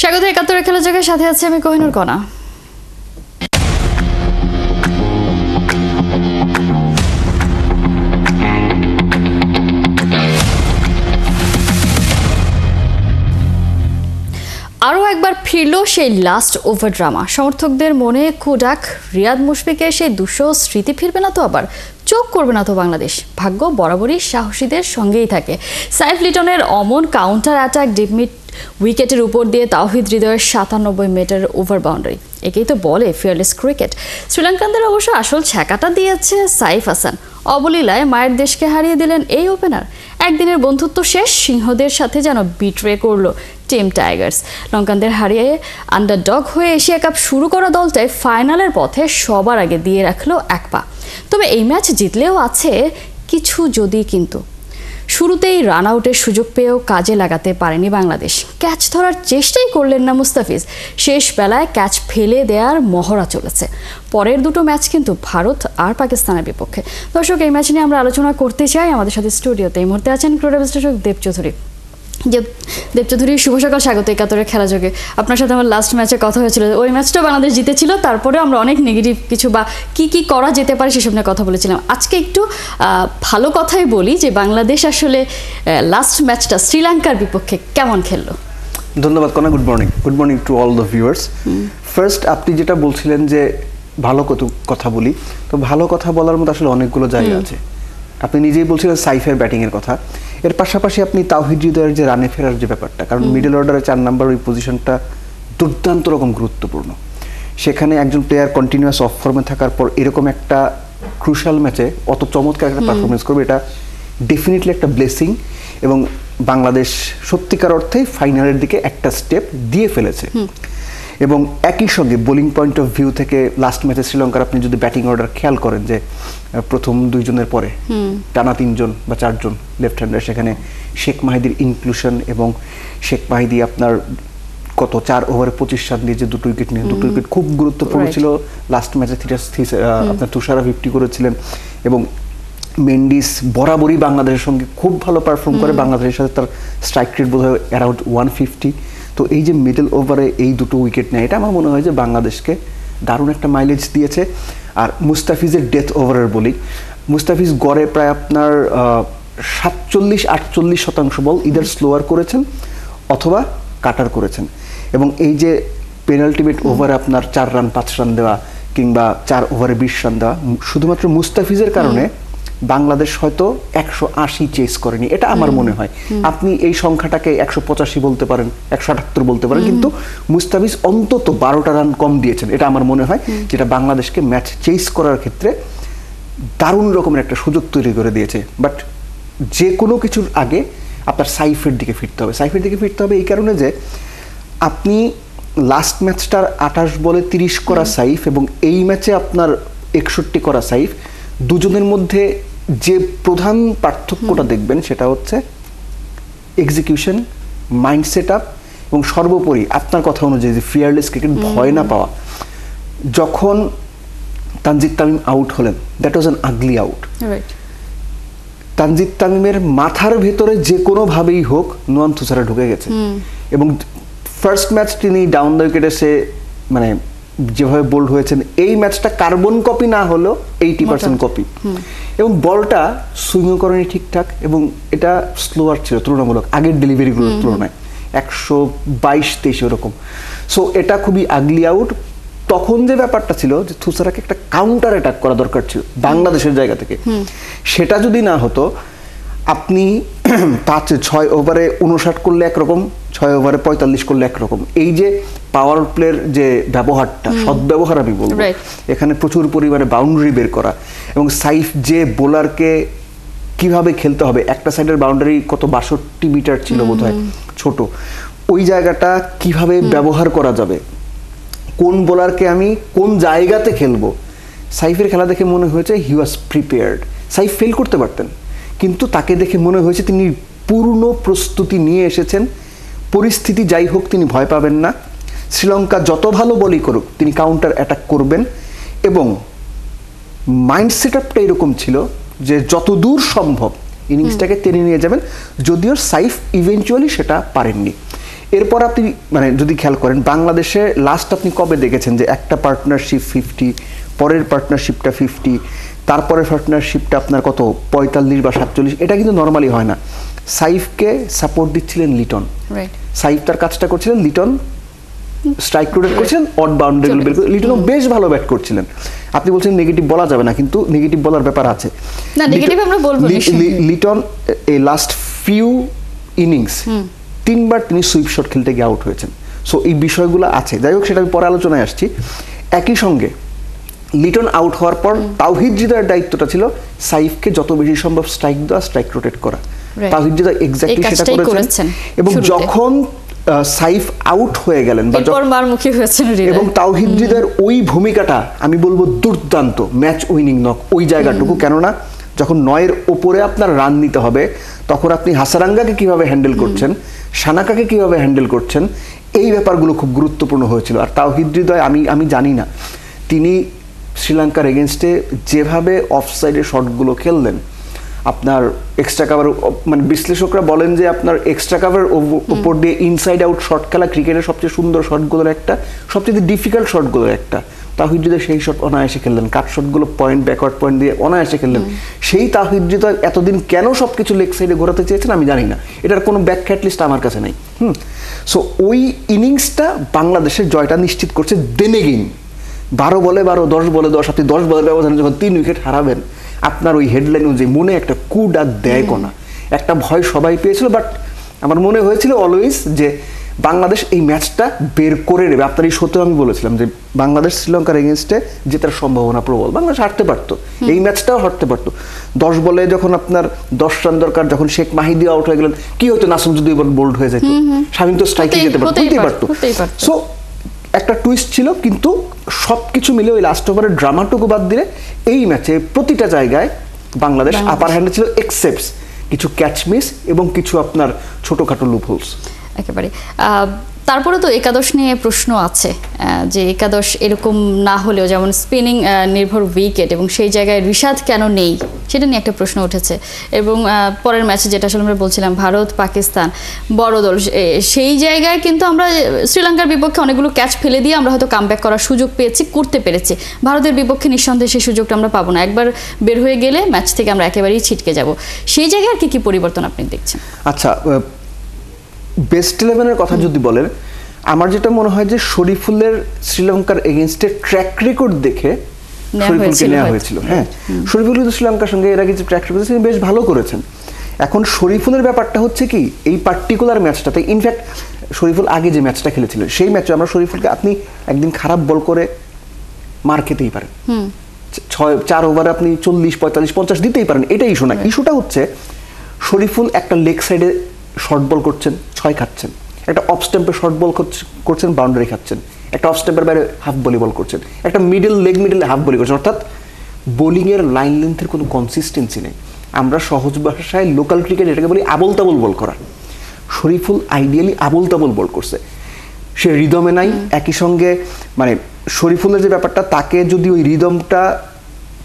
স্বাগত ৭১ খেলা জায়গার সাথে আছে আমি কোহিনুর কণা। আরও একবার ফিরল সেই লাস্ট ওভার ড্রামা। সমর্থকদের মনে কোডাক রিয়াদ মুশফিকের সেই দুঃসহ স্মৃতি ফিরবে না তো আবার? চোখ করবে না তো বাংলাদেশ? ভাগ্য বরাবরই সাহসীদের সঙ্গেই থাকে। সাইফ লিটনের অমন কাউন্টার অ্যাটাক ডিপ মিড উইকেটের উপর দিয়ে তাওহিদ হৃদয়ের ৯৭ মিটার ওভার বাউন্ডারি, একেই তো বলে ফিয়ারলেস ক্রিকেট। শ্রীলঙ্কানদের অবশ্য আসল ছ্যাঁকাটা দিয়েছে সাইফ হাসান। অবলীলায় মায়ের দেশকে হারিয়ে দিলেন এই ওপেনার। একদিনের বন্ধুত্ব শেষ, সিংহদের সাথে যেন বিট্রে করলো টিম টাইগার্স। লঙ্কানদের হারিয়ে আন্ডারডগ হয়ে এশিয়া কাপ শুরু করা দলটাই ফাইনালের পথে সবার আগে দিয়ে রাখলো এক পা। তবে এই ম্যাচ জিতলেও আছে কিছু যদি কিন্তু। শুরুতেই রান আউটের সুযোগ পেয়েও কাজে লাগাতে পারেনি বাংলাদেশ। ক্যাচ ধরার চেষ্টাই করলেন না মুস্তাফিজ। শেষ বেলায় ক্যাচ ফেলে দেওয়ার মহড়া চলেছে। পরের দুটো ম্যাচ কিন্তু ভারত আর পাকিস্তানের বিপক্ষে। দর্শক, এই ম্যাচ নিয়ে আমরা আলোচনা করতে চাই। আমাদের সাথে স্টুডিওতে এই মুহূর্তে আছেন ক্রীড়া বিশ্লেষক দেব চৌধুরী। দেব চৌধুরী, শুভ সকাল, স্বাগত ৭১ খেলা যোগে। আপনার সাথে আমার লাস্ট ম্যাচে কথা হয়েছিল, ওই ম্যাচটা বাংলাদেশ জিতেছিল, তারপরে আমরা অনেক নেগেটিভ কিছু বা কি করা যেতে পারে সেসব নিয়ে কথা বলেছিলাম। আজকে একটু ভালো কথাই বলি যে বাংলাদেশ আসলে লাস্ট ম্যাচটা শ্রীলঙ্কার বিপক্ষে কেমন খেললো। ধন্যবাদ কনা, good morning to all the viewers. First, আপনি যেটা বলছিলেন যে ভালো কথা বলি, তো ভালো কথা বলার মতো আসলে অনেকগুলো জায়গা আছে। আপনি নিজেই বলছিলেন সাইফের ব্যাটিংয়ের কথা, এর পাশাপাশি আপনি তাওহিদ হৃদয়ের যে রানে ফেরার যে ব্যাপারটা, কারণ মিডল অর্ডারে ৪ নম্বর ওই পজিশনটা দুর্দান্ত রকম গুরুত্বপূর্ণ। সেখানে একজন প্লেয়ার কন্টিনিউয়াস অফ ফর্মে থাকার পর এরকম একটা ক্রুশাল ম্যাচে অত চমৎকার একটা পারফরমেন্স করবে, এটা ডেফিনেটলি একটা ব্লেসিং। এবং বাংলাদেশ সত্যিকার অর্থেই ফাইনালের দিকে একটা স্টেপ দিয়ে ফেলেছে। এবং একই সঙ্গে বোলিং পয়েন্ট অফ ভিউ থেকে লাস্ট ম্যাচে শ্রীলঙ্কার আপনি যদি ব্যাটিং অর্ডার খেয়াল করেন, যে প্রথম ২ জনের পরে টানা ৩ জন বা ৪ জন লেফট হ্যান্ডার, সেখানে শেখ মাহিদির ইনক্লুশন এবং শেখ মাহিদি আপনার কত ৪ ওভারে ২৫ রান দিয়ে যে ২টো উইকেট নিয়ে, ২টো উইকেট খুব গুরুত্বপূর্ণ ছিল লাস্ট ম্যাচে। আপনার তুষারা ৫০ করেছিলেন এবং মেন্ডিস বরাবরই বাংলাদেশের সঙ্গে খুব ভালো পারফর্ম করে। বাংলাদেশের সাথে তার স্ট্রাইক রেট বোধ হয় অ্যারাউন্ড 150। তো এই যে মিডল ওভারে এই ২টো উইকেট নেয়, এটা আমার মনে হয় যে বাংলাদেশকে দারুণ একটা মাইলেজ দিয়েছে। আর মুস্তাফিজের ডেথ ওভারের বলি, মুস্তাফিজ গড়ে প্রায় আপনার ৪৭-৪৮% বল ইদার স্লোয়ার করেছেন অথবা কাটার করেছেন। এবং এই যে পেনাল্টিমেট ওভারে আপনার ৪ রান ৫ রান দেওয়া কিংবা ৪ ওভারে ২০ রান দেওয়া, শুধুমাত্র মুস্তাফিজের কারণে বাংলাদেশ হয়তো ১৮০ চেস করেনি, এটা আমার মনে হয়। আপনি এই সংখ্যাটাকে ১৮৫ বলতে পারেন, ১৭৮ বলতে পারেন, কিন্তু মুস্তাফিজ অন্তত ১২টা রান কম দিয়েছেন, এটা আমার মনে হয়, যেটা বাংলাদেশকে ম্যাচ চেস করার ক্ষেত্রে দারুণ রকমের একটা সুযোগ তৈরি করে দিয়েছে। বাট যে কোনো কিছুর আগে আপনার সাইফের দিকে ফিরতে হবে। সাইফের দিকে ফিরতে হবে এই কারণে যে আপনি লাস্ট ম্যাচটার ২৮ বলে ৩০ করা সাইফ এবং এই ম্যাচে আপনার ৬১ করা সাইফ, দুজনের মধ্যে যে প্রধান পার্থক্যটা দেখবেন সেটা হচ্ছে এক্সিকিউশন, মাইন্ড সেট আপ এবং সর্বোপরি আপনার কথা অনুযায়ী যে ফিয়ারলেস ক্রিকেট, ভয় না পাওয়া। যখন তানজিদ তামিম আউট হলেন, that was an ugly out. Tanzid তামিমের মাথার ভেতরে যে কোনোভাবেই হোক নোয়ান তুষারা ঢুকে গেছে এবং ফার্স্ট ম্যাচ তিনি ডাউন দ্য উইকেটে সে মানে যেভাবে বোল্ড হয়েছেন, এই ম্যাচটা কার্বন কপি না হলেও 80% কপি। এবং বলটা সুইংও করেনি ঠিকঠাক এবং এটা স্লোয়ার ছিল তুলনামূলক আগের ডেলিভারিগুলোর তুলনায়, ১২২-২৩ ওরকম। সো এটা খুবই আগলি আউট। তখন যে ব্যাপারটা ছিল যে তুষারাকে একটা কাউন্টার অ্যাটাক করা দরকার ছিল বাংলাদেশের জায়গা থেকে, সেটা যদি না হতো, আপনি ৬ ওভারে ৫৯ করলে একরকম, ৬ ওভারে ৪৫ করলে একরকম। এই যে পাওয়ার প্লের যে ব্যবহারটা, সদ্ব্যবহার আমি বলবো, এখানে প্রচুর পরিমাণে বাউন্ডারি বের করা এবং সাইফ যে বোলারকে কিভাবে খেলতে হবে, একটা সাইডের বাউন্ডারি কত ৬২ মিটার ছিল বোধহয়, ছোট, ওই জায়গাটা কিভাবে ব্যবহার করা যাবে, কোন বোলারকে আমি কোন জায়গাতে খেলবো। সাইফের খেলা দেখে মনে হয়েছে হি ওয়াজ প্রিপেয়ার্ড। সাইফ ফেল করতে পারতেন, কিন্তু তাকে দেখে মনে হয়েছে তিনি পূর্ণ প্রস্তুতি নিয়ে এসেছেন। পরিস্থিতি যাই হোক তিনি ভয় পাবেন না। শ্রীলঙ্কা যত ভালো বলই করুক তিনি কাউন্টার অ্যাটাক করবেন এবং মাইন্ড সেট আপটা এরকম ছিল যে যত দূর সম্ভব ইনিংসটাকে টেনে নিয়ে যাবেন। যদিও সাইফ ইভেনচুয়ালি সেটা পারেননি। এরপর আপনি মানে যদি খেয়াল করেন বাংলাদেশে লাস্ট আপনি কবে দেখেছেন যে একটা পার্টনারশিপ 50, পরের পার্টনারশিপটা 50, তারপরের পার্টনারশিপটা আপনার কত 45 বা 47? এটা কিন্তু নর্মালি হয় না। সাইফকে সাপোর্ট দিচ্ছিলেন লিটন, সাইফ তার কাজটা করছিলেন, লিটন স্ট্রাইক রোটেট করছিলেন, অড বাউন্ডারিগুলো বের করে লিটনও বেশ ভালো ব্যাট করছিলেন। আপনি বলছেন নেগেটিভ বলা যাবে না, কিন্তু নেগেটিভ বলার ব্যাপার আছে। না, নেগেটিভ আমরা বলবো না। লিটন এই লাস্ট ফিউ ইনিংস 3বার তিনি সুইপ শট খেলতে গিয়ে আউট হয়েছেন। সো এই বিষয়গুলো আছে, যাই হোক সেটা আমি পরে আলোচনায় আসছি। একই সঙ্গে লিটন আউট হওয়ার পর তাওহিদ হৃদয়ের দায়িত্বটা ছিল সাইফকে যত বেশি সম্ভব স্ট্রাইক দেওয়া, স্ট্রাইক রোটেট করা। তাওহিদ হৃদয় এক্স্যাক্টলি সেটা করেছেন। এবং যখন সাইফ আউট হয়ে গেলেন এবং তাওহিদ হৃদয়ের ওই ভূমিকাটা আমি বলবো দুর্দান্ত, ম্যাচ উইনিং নক ওই জায়গাটুকু। কেননা যখন 9-এর ওপরে আপনার রান নিতে হবে তখন আপনি হাসারাঙ্গাকে কিভাবে হ্যান্ডেল করছেন, সানাকাকে কিভাবে হ্যান্ডেল করছেন, এই ব্যাপারগুলো খুব গুরুত্বপূর্ণ হয়েছিল। আর তাওহিদ হৃদয় আমি জানি না তিনি শ্রীলঙ্কার এগেনস্টে যেভাবে অফসাইডের শটগুলো খেললেন, আপনার এক্সট্রা কাভার, মানে বিশ্লেষকরা বলেন যে আপনার এক্সট্রা কাভার উপর দিয়ে ইনসাইড আউট শট খেলা ক্রিকেটের সবচেয়ে সুন্দর শটগুলোর একটা, সবচেয়ে ডিফিকাল্ট শটগুলোর একটা। তাওহিদ হৃদয় সেই শট অনায়াসে খেললেন, কাট শটগুলো পয়েন্ট ব্যাকওয়ার্ড পয়েন্ট দিয়ে অনায়াসে খেললেন। সেই তাওহিদ হৃদয় এতদিন কেন সবকিছু লেগ সাইডে ঘোরাতে চেয়েছেন আমি জানি না, এটার কোনো ব্যাখ্যা লিস্ট আমার কাছে নাই। সো ওই ইনিংসটা বাংলাদেশের জয়টা নিশ্চিত করছে। দেন এগেইন 12 বলে 12, 10 বলে 10, আপনি 10 বলের ব্যবধানে যখন 3 উইকেট হারাবেন, আপনার ওই হেডলাইন অনুযায়ী মনে একটা কুডা দেয় কোনা, একটা ভয় সবাই পেয়েছিল। বাট আমার মনে হয়েছিল অলওয়েজ যে বাংলাদেশ এই ম্যাচটা বের করে নেবে। আপনার এই সত্য আমি বলেছিলাম যে বাংলাদেশ শ্রীলঙ্কার এগেনস্টে জেতার সম্ভাবনা প্রবল, বাংলাদেশ হারতে পারতো, এই ম্যাচটাও হারতে পারতো। 10 বলে যখন আপনার 10 রান দরকার, যখন শেখ মাহিদি আউট হয়ে গেলেন, কি হতো, নাসুম যদি এবার বোল্ড হয়ে যেত, শামীম তো স্ট্রাইকে যেতে পারতো। সো একটা টুইস্ট ছিল, কিন্তু সবকিছু মিলে ওই লাস্ট ওভারের ড্রামাটুকু বাদ দিলে এই ম্যাচে প্রতিটা জায়গায় বাংলাদেশ আপার হ্যান্ডে ছিল, এক্সেপ্টস কিছু ক্যাচ মিস এবং কিছু আপনার ছোটখাটো লুপ হোলস। একেবারে। তারপরে তো একাদশ নিয়ে প্রশ্ন আছে যে একাদশ এরকম না হলেও, যেমন স্পিনিং নির্ভর উইকেট, এবং সেই জায়গায় রিশাদ কেন নেই সেটা নিয়ে একটা প্রশ্ন উঠেছে। এবং পরের ম্যাচে যেটা আসলে আমরা বলছিলাম ভারত পাকিস্তান বড় দল, সেই জায়গায় কিন্তু আমরা শ্রীলঙ্কার বিপক্ষে অনেকগুলো ক্যাচ ফেলে দিয়ে আমরা হয়তো কামব্যাক করার সুযোগ করতে পেরেছি। ভারতের বিপক্ষে নিঃসন্দেহে সেই সুযোগটা আমরা পাবো না, একবার বের হয়ে গেলে ম্যাচ থেকে আমরা একেবারেই ছিটকে যাব। সেই জায়গায় আর কি পরিবর্তন আপনি দেখছেন? আচ্ছা, বেস্ট 11-এর কথা যদি বলেন, আমার যেটা মনে হয় যে শরীফুলের শ্রীলঙ্কার এগেইনস্টে ট্র্যাক রেকর্ড দেখে শরীফুলকে নেওয়া হয়েছিল। হ্যাঁ, শরীফুল কিন্তু শ্রীলঙ্কার সঙ্গে এর আগে যে ট্র্যাক রেকর্ড তিনি বেশ ভালো করেছেন। এখন শরীফুলের ব্যাপারটা হচ্ছে কি, এই পার্টিকুলার ম্যাচটাতে, ইনফ্যাক্ট শরীফুল আগে যে ম্যাচটা খেলেছিলেন সেই ম্যাচে আমরা শরীফুলকে, আপনি একদিন খারাপ বল করে মার খেতেই পারেন, 4 ওভারে আপনি 40, 45, 50 দিতেই পারেন, এটাই ইস্যু না। ইস্যুটা হচ্ছে শরীফুল একটা লেগ সাইডে শর্ট বল করছেন, 6 খাচ্ছেন, একটা অফ স্ট্যাম্পে শর্ট বল করছেন, বাউন্ডারি খাচ্ছেন, একটা অফ স্ট্যাম্পের বাইরে হাফ বলি বল করছেন, একটা লেগ মিডলে হাফ বলি করছেন। অর্থাৎ বোলিংয়ের লাইন লেন্থের কোনো কনসিস্টেন্সি নেই। আমরা সহজ ভাষায় লোকাল ক্রিকেট এটাকে বলি আবোল তাবোল বল করা। শরীফুল আইডিয়ালি আবোল তাবোল বল করছে, সে রিদমে নাই। একই সঙ্গে মানে শরীফুলের যে ব্যাপারটা, তাকে যদি ওই রিদমটা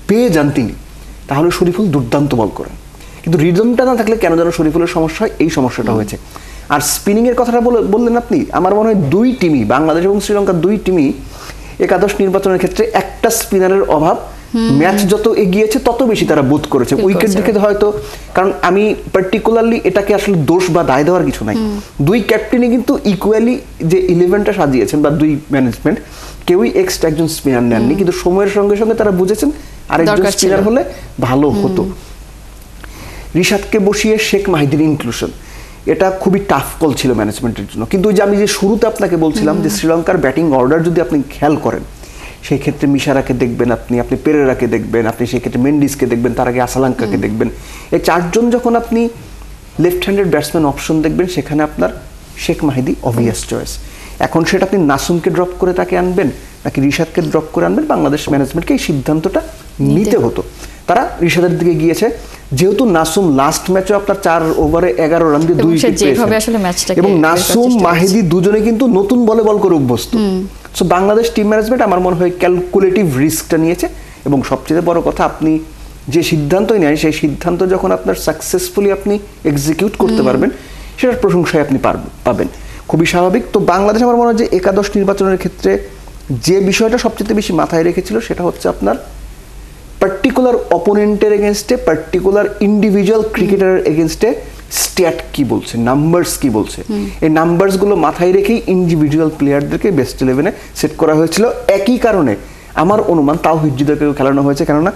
পেয়ে যান তিনি, তাহলে শরীফুল দুর্দান্ত বল করেন। কিন্তু রিদমটা না থাকলে কেন যেন শরীফুলের সমস্যা হয়, এই সমস্যাটা হয়েছে। আর স্পিনিংয়ের কথাটা বললেন আপনি, আমার মনে হয় 2 টিমই, বাংলাদেশ এবং শ্রীলঙ্কা 2 টিমই একাদশ নির্বাচনের ক্ষেত্রে একটা স্পিনারের অভাব, ম্যাচ যত এগিয়েছে তত বেশি তারা বোধ করেছে উইকেট দিকে হয়তো। কারণ আমি পার্টিকুলারলি এটাকে আসলে দোষ বা দায় দেওয়ার কিছু নাই, 2 ক্যাপ্টেনই কিন্তু ইকুয়ালি যে 11টা সাজিয়েছেন বা 2 ম্যানেজমেন্ট কেউই এক্সট্রা একজন স্পিনার নেননি, কিন্তু সময়ের সঙ্গে সঙ্গে তারা বুঝেছেন আরেকজন স্পিনার হলে ভালো হতো। রিশাদকে বসিয়ে শেখ মাহিদির ইনক্লুশন, এটা খুবই টাফ কল ছিল ম্যানেজমেন্টের জন্য। কিন্তু ওই যে আমি যে শুরুতে আপনাকে বলছিলাম যে শ্রীলঙ্কার ব্যাটিং অর্ডার যদি আপনি খেয়াল করেন, সেই ক্ষেত্রে মিশারাকে দেখবেন, আপনি পেরেরাকে দেখবেন, আপনি সেই ক্ষেত্রে মেন্ডিসকে দেখবেন, তার আগে আসালাঙ্কাকে দেখবেন। এই 4 জন যখন আপনি লেফট হ্যান্ডেড ব্যাটসম্যান অপশন দেখবেন, সেখানে আপনার শেখ মাহিদি অবভিয়াস চয়েস। এখন সেটা আপনি নাসুমকে ড্রপ করে তাকে আনবেন নাকি রিশাদকে ড্রপ করে আনবেন, বাংলাদেশ ম্যানেজমেন্টকে এই সিদ্ধান্তটা নিতে হতো। তারা রিশাদের দিকে গিয়েছে, যেহেতু নাসুম লাস্ট ম্যাচে আপনার 4 ওভারে 11 রান দিয়ে 2 উইকেট পেয়েছেন, এবং নাসুম মাহিদি দুজনে কিন্তু নতুন বলে বল করে অভ্যস্ত। সো বাংলাদেশ টিম ম্যানেজমেন্ট আমার মনে হয় ক্যালকুলেটিভ রিস্কটা নিয়েছে। এবং সবচেয়ে বড় কথা, আপনি যে সিদ্ধান্তই নেন, সেই সিদ্ধান্ত যখন আপনার সাকসেসফুলি আপনি এক্সিকিউট করতে পারবেন, সেটার প্রশংসায় আপনি পাবেন। খুবই স্বাভাবিক। তো বাংলাদেশ আমার মনে হয় যে একাদশ নির্বাচনের ক্ষেত্রে যে বিষয়টা সবচেয়ে বেশি মাথায় রেখেছিল সেটা হচ্ছে আপনার পার্টিকুলার অপোনেন্টের এগেনস্টে, পার্টিকুলার ইন্ডিভিজুয়াল ক্রিকেটারের এগেনস্টে স্ট্যাট কি বলছে, নাম্বারস কি বলছে, এই নাম্বারসগুলো মাথায় রেখেই ইন্ডিভিজুয়াল প্লেয়ারদেরকে বেস্ট 11-এ সেট করা হয়েছিল। একই কারণে আমার অনুমান তাওহিদ হৃদয়কেও খেলানো হয়েছে, কেননা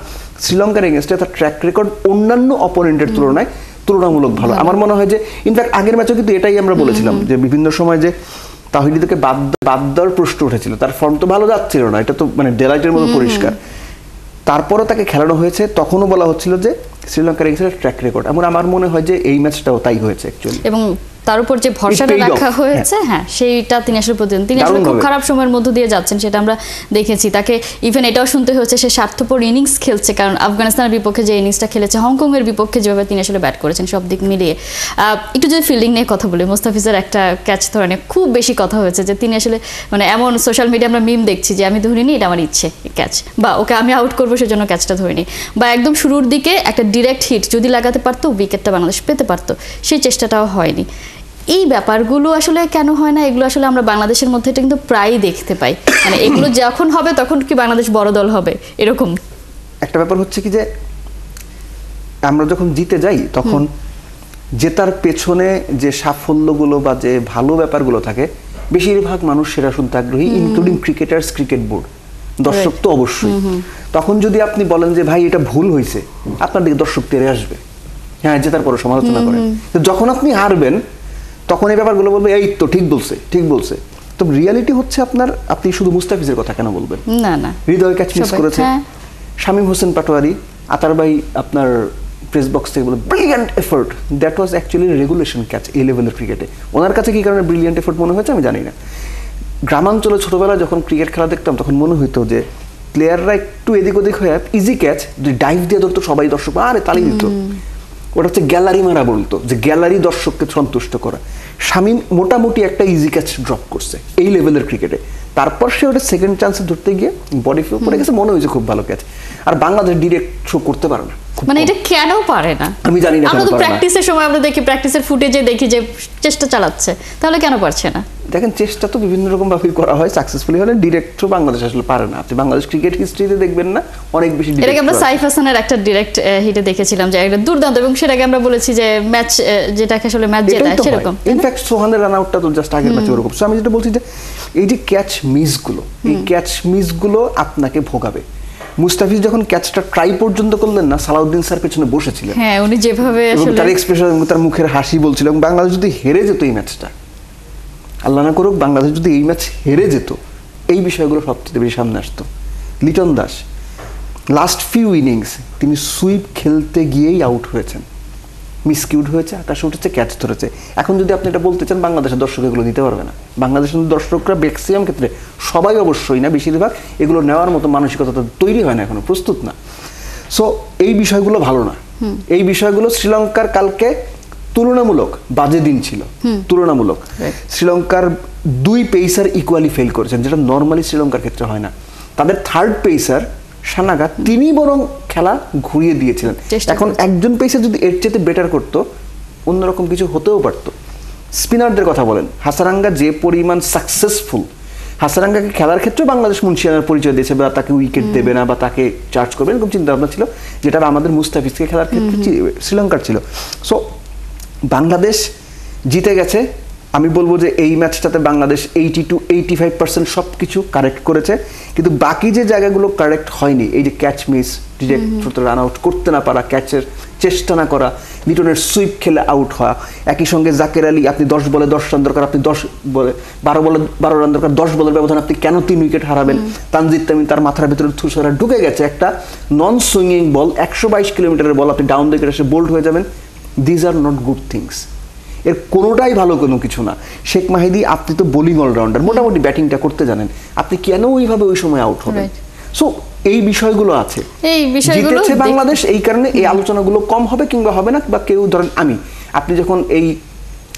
শ্রীলঙ্কার এগেনস্টে তার ট্র্যাক রেকর্ড অন্যান্য অপোনেন্টের তুলনায় তুলনামূলক ভালো। আমার মনে হয় যে ইনফ্যাক্ট আগের ম্যাচেও কিন্তু এটাই আমরা বলেছিলাম যে বিভিন্ন সময় যে তাওহিদ হৃদয়কে বাদ দেওয়ার প্রশ্ন উঠেছিল, তার ফর্ম তো ভালো যাচ্ছিল না, এটা তো মানে ডেলাইটের মতো পরিষ্কার। তারপরও তাকে খেলানো হয়েছে, তখনও বলা হচ্ছিল যে শ্রীলঙ্কার এগেইনস্টে ট্র্যাক রেকর্ড। আমার মনে হয় যে এই ম্যাচটাও তাই হয়েছে অ্যাকচুয়ালি, এবং তার উপর যে ভরসাটা রাখা হয়েছে, হ্যাঁ সেইটা তিনি আসলে প্রতিদিন তিনি আসলে খুব খারাপ সময়ের মধ্য দিয়ে যাচ্ছেন, সেটা আমরা দেখেছি। তাকে ইভেন এটাও শুনতে হয়েছে সে স্বার্থপর ইনিংস খেলছে, কারণ আফগানিস্তানের বিপক্ষে যে ইনিংসটা খেলেছে, হংকংয়ের বিপক্ষে যেভাবে তিনি আসলে ব্যাট করেছেন, সব দিক মিলিয়ে। একটু যদি ফিল্ডিং নিয়ে কথা বলি, মোস্তাফিজের একটা ক্যাচ ধরনের খুব বেশি কথা হয়েছে যে তিনি আসলে মানে এমন সোশ্যাল মিডিয়া আমরা মিম দেখছি যে আমি ধরিনি, এটা আমার ইচ্ছে ক্যাচ, বা ওকে আমি আউট করবো সেজন্য ক্যাচটা ধরিনি, বা একদম শুরুর দিকে একটা ডিরেক্ট হিট যদি লাগাতে পারতো উইকেটটা বাংলাদেশ পেতে পারতো, সেই চেষ্টাটাও হয়নি। এই ব্যাপারগুলো আসলে কেন হয় না? এগুলো আসলে আমরা বাংলাদেশের মধ্যে এটা কিন্তু প্রায়ই দেখতে পাই, মানে এগুলো যখন হবে তখন কি বাংলাদেশ বড় দল হবে এরকম একটা ব্যাপার হচ্ছে কি যে আমরা যখন জিতে যাই তখন জেতার পেছনে যে সাফল্যগুলো বা যে ভালো ব্যাপারগুলো থাকে বেশিরভাগ মানুষ সেটা শুনতে আগ্রহী, ইনক্লুডিং ক্রিকেটার্স, ক্রিকেট বোর্ড, দর্শক তো অবশ্যই। তখন যদি আপনি বলেন যে ভাই এটা ভুল হয়েছে, আপনার দিকে দর্শক তেড়ে আসবে, হ্যাঁ জেতার পরে সমালোচনা করে। যখন আপনি হারবেন তখন এই ব্যাপারগুলো বলবে এই তো ঠিক বলছে, ঠিক বলছে। তো রিয়ালিটি হচ্ছে আপনি শুধু মুস্তাফিজের কথা কেন বলবেন? না না, হৃদয় ক্যাচ মিস করেছে, শামীম হোসেন পাটোয়ারি, আতার ভাই আপনার প্রেস বক্স থেকে বলে brilliant effort, that was actually regulation catch এই লেভেলের ক্রিকেটে। ওনার কাছে কি কারণে ব্রিলিয়ান্ট এফোর্ট মনে হয়েছে আমি জানি না। গ্রামাঞ্চলে ছোটবেলায় যখন ক্রিকেট খেলা দেখতাম তখন মনে হইতো যে প্লেয়াররা একটু এদিক ওদিক হয়ে ইজি ক্যাচ যদি ডাইভ দিয়ে ধরতো সবাই দর্শক আরে তালি দিত, ওটা হচ্ছে গ্যালারি মারা বলতো, যে গ্যালারি দর্শককে সন্তুষ্ট করা। শামীম মোটামুটি একটা ইজি ক্যাচ ড্রপ করছে এই লেভেলের ক্রিকেটে, তারপর সে ওটা সেকেন্ড চান্সে ধরতে গিয়ে বডি ফিল পড়ে গেছে, মনে হয়েছে খুব ভালো ক্যাচ। আর বাংলাদেশ ডিরেক্ট শো করতে পারে না, মানে এটা কেন পারে না আমি জানি না। আমরা তো প্র্যাকটিসের সময় আমরা দেখি, প্র্যাকটিসের ফুটেজে দেখি যে চেষ্টা চালাচ্ছে, তাহলে কেন পারছে না? দেখেন চেষ্টা তো বিভিন্ন রকম ভাবেই করা হয়, সাকসেসফুলি হলে ডিরেক্ট বাংলাদেশ আসলে পারে না। আপনি বাংলাদেশ ক্রিকেট হিস্ট্রিতে দেখবেন না অনেক বেশি ডিরেক্ট। এটাকে আমরা সাইফ হাসানের একটা ডিরেক্ট হিটে দেখেছিলাম যে একটা দুর্দান্ত, এবং সেটাকে আমরা বলেছি যে ম্যাচ যেটাকে আসলে ম্যাচ জেতায় সেরকম। ইনফ্যাক্ট সোহানের রান আউটটা তো জাস্ট আগের ম্যাচে ওরকম। সো আমি যেটা বলছি যে এই যে ক্যাচ মিসগুলো, এই ক্যাচ মিসগুলো আপনাকে ভোগাবে। মুস্তাফিজ যখন ক্যাচটা ট্রাই পর্যন্ত করলেন না, সালাউদ্দিন স্যার পেছনে বসেছিলেন, হ্যাঁ উনি যেভাবে আসলে তার এক্সপ্রেশন, তার মুখের হাসি বলছিল। এবং বাংলাদেশ যদি হেরে যেত এই ম্যাচটা, আল্লাহ না করুক বাংলাদেশ যদি এই ম্যাচ হেরে যেত, এই বিষয়গুলো সবচেয়ে বেশি সামনে আসতো। Liton Das last few innings তিনি সুইপ খেলতে গিয়েই আউট হয়েছেন, মিসকিউড হয়েছে, আকাশে উঠেছে, ক্যাচ ধরেছে। এখন যদি আপনি এটা বলতে চান বাংলাদেশের দর্শক এগুলো নিতে পারবে না। বাংলাদেশের দর্শকরা ম্যাক্সিমাম ক্ষেত্রে, সবাই অবশ্যই না, বেশিরভাগ এগুলো নেওয়ার মতো মানসিকতা তৈরি হয় না, এখনো প্রস্তুত না। সো এই বিষয়গুলো ভালো না। এই বিষয়গুলো শ্রীলঙ্কার কালকে তুলনামূলক বাজে দিন ছিল, তুলনামূলক। শ্রীলঙ্কার 2 পেসার ইকুয়ালি ফেল করেছেন, যেটা নর্মালি শ্রীলঙ্কার ক্ষেত্রে হয় না। তাদের থার্ড পেসার সানাগা, তিনি বরং খেলা ঘুরিয়ে দিয়েছিলেন। এখন একজন পেসার যদি এর চেয়ে বেটার করতো, অন্যরকম কিছু হতেও পারতো। স্পিনারদের কথা বলেন, হাসারাঙ্গা যে পরিমাণ সাকসেসফুল, হাসারাঙ্গাকে খেলার ক্ষেত্রে বাংলাদেশ মুন্সিয়ানার পরিচয় দিয়েছে, বা তাকে উইকেট দেবে না বা তাকে চার্জ করবে এরকম চিন্তা ভাবনা ছিল, যেটা আমাদের মুস্তাফিজকে খেলার ক্ষেত্রে শ্রীলঙ্কার ছিল। সো বাংলাদেশ জিতে গেছে। আমি বলবো যে এই ম্যাচটাতে বাংলাদেশ 80 to 85% সব কিছু কারেক্ট করেছে, কিন্তু বাকি যে জায়গাগুলো কারেক্ট হয়নি, এই যে catch miss, direct run out করতে না পারা, ক্যাচের চেষ্টা না করা, লিটনের সুইপ খেলে আউট হওয়া, একই সঙ্গে জাকের আলী আপনি 10 বলে 10 রান দরকার, আপনি 12 বলে 12 রান দরকার, 10 বলের ব্যবধান আপনি কেন 3 উইকেট হারাবেন? তানজিদ তামিম তার মাথার ভিতরে থুসরা ঢুকে গেছে একটা নন সুইংিং বল, 122 কিলোমিটারের বল, আপনি ডাউন উইকেট এসে বোল্ড হয়ে যাবেন। These are not good things. এর কোনোটাই ভালো কোনো কিছু না। শেখ মাহিদি আপনি তো বোলিং অলরাউন্ডার, মোটামুটি ব্যাটিংটা করতে জানেন, আপনি কেন ওইভাবে ওই সময় আউট হবেন? সো এই বিষয়গুলো আছে, এই বিষয়গুলো জিতেছে বাংলাদেশ, এই কারণে এই আলোচনাগুলো কম হবে কিংবা হবে না, বা কেউ ধরেন আপনি যখন এই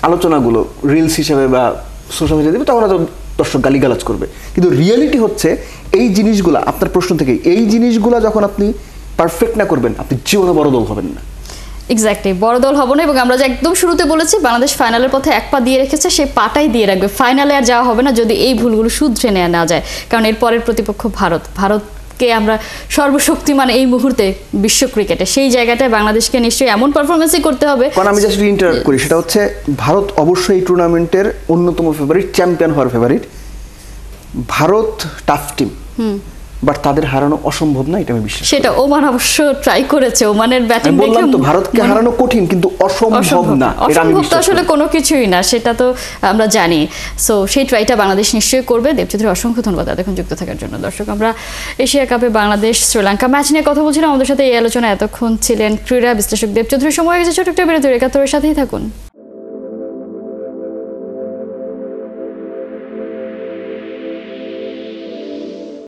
আলোচনাগুলো রিলস হিসেবে বা সোশ্যাল মিডিয়া দেবে তখন হয়তো দর্শক গালিগালাজ করবে, কিন্তু রিয়েলিটি হচ্ছে এই জিনিসগুলো, আপনার প্রশ্ন থেকে এই জিনিসগুলো যখন আপনি পারফেক্ট না করবেন, আপনি জীবনে বড় দল হবেন না। এক্স্যাক্টলি, বড় দল হবো না, এবং আমরা যে একদম শুরুতে বলেছি বাংলাদেশ ফাইনালের পথে এক পা দিয়ে রেখেছে, সেই পাটাই দিয়ে রাখবে। ফাইনালে আর যাওয়া হবে না যদি এই ভুলগুলো শুধরে নেওয়া না যায়, কারণ এর পরের প্রতিপক্ষ ভারতকে আমরা সর্বশক্তিমান এই মুহূর্তে বিশ্ব ক্রিকেটে, সেই জায়গাটায় বাংলাদেশকে নিশ্চয়ই এমন পারফরমেন্সই করতে হবে। কারণ আমি জাস্ট ইন্টারাপ্ট করি, সেটা হচ্ছে ভারত অবশ্যই এই টুর্নামেন্টের অন্যতম ফেভারিট, চ্যাম্পিয়ন হওয়ার favourite. Bharat tough team, but তাদের হারানো অসম্ভব না, এটা আমি বিশ্বাস করি। সেটা ওমান অবশ্য ট্রাই করেছে, ওমানের ব্যাটিং দেখে বললাম তো ভারতকে হারানো কঠিন, কিন্তু অসম্ভব না, এটা আমি অসম্ভব তো বিশ্বাস আসলে করি। কোনো কিছুই না, সেটা তো আমরা জানি। সো সেই ট্রাইটা বাংলাদেশ নিশ্চয়ই করবে। দেবচৌধুরী, অসংখ্য ধন্যবাদ এতক্ষণ যুক্ত থাকার জন্য। দর্শক, আমরা এশিয়া কাপে বাংলাদেশ শ্রীলঙ্কা ম্যাচ নিয়ে কথা বলছিলাম, আমাদের সাথে এই আলোচনা এতক্ষণ ছিলেন ক্রীড়া বিশ্লেষক দেবচৌধুরী। সময় হয়ে গেছে ছোট একটা বিরতি, ৭১-এর সাথেই থাকুন।